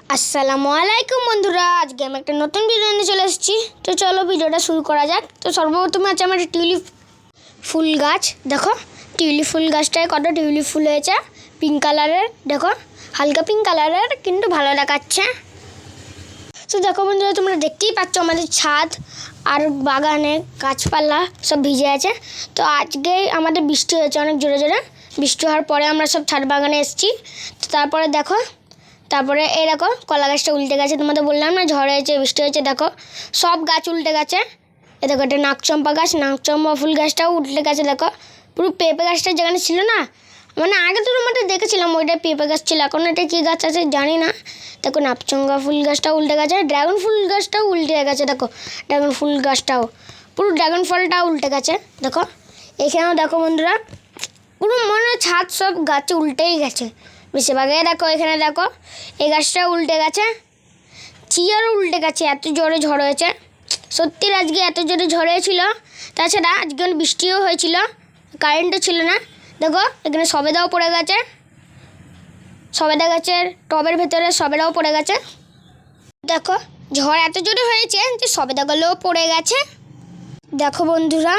আসসালামু আলাইকুম বন্ধুরা, আজকে আমি একটা নতুন ভিডিও নিয়ে চলে এসেছি। তো চলো ভিডিওটা শুরু করা যাক। তো সর্বপ্রথমে আছে আমার টিউলিপ ফুল গাছ। দেখো টিউলিপ ফুল গাছটায় কত টিউলিপ ফুল হয়েছে, পিঙ্ক কালারের। দেখো হালকা পিঙ্ক কালারের, কিন্তু ভালো দেখাচ্ছে। তো দেখো বন্ধুরা, তোমরা দেখতেই পাচ্ছ আমাদের ছাদ আর বাগানে গাছপালা সব ভিজে আছে। তো আজকে আমাদের বৃষ্টি হয়েছে অনেক জোরে জোরে। বৃষ্টি হওয়ার পরে আমরা সব ছাদ বাগানে এসেছি। তো তারপরে দেখো, তারপরে এই দেখো কলা গাছটা উল্টে গেছে। তোমাদের বললাম না ঝড় হয়েছে, বৃষ্টি হয়েছে। দেখো সব গাছ উল্টে গেছে। এ দেখো একটা নাকচম্পা গাছ, নাকচম্পা ফুল গাছটাও উল্টে গেছে। দেখো পুরো পেঁপে গাছটা যেখানে ছিল না, মানে আগে তো তোমাদের দেখেছিলাম ওইটা পেঁপে গাছ ছিল, এখন এটা কী গাছ আছে জানি না। দেখো নাকচম্পা ফুল গাছটাও উল্টে গেছে, ড্রাগন ফুল গাছটাও উল্টে গেছে। দেখো ড্রাগন ফুল গাছটাও, পুরো ড্রাগন ফলটাও উল্টে গেছে। দেখো এখানেও দেখো বন্ধুরা, পুরো মনে ছাদ সব গাছে উল্টেই গেছে বেশিরভাগে। দেখো এখানে দেখো এই গাছটা উল্টে গেছে, চেয়ারও উল্টে গেছে, এত জোরে ঝড় হয়েছে। সত্যি আজকে এত জোরে ঝড় হয়েছিল। তাছাড়া আজকে বৃষ্টিও হয়েছিল, কারেন্টও ছিল না। দেখো এখানে সবেদাও পড়ে গেছে, সবেদা গাছের টবের ভেতরে সবেদাও পড়ে গেছে। দেখো ঝড় এত জোরে হয়েছে যে সবেদাগুলোও পড়ে গেছে। দেখো বন্ধুরা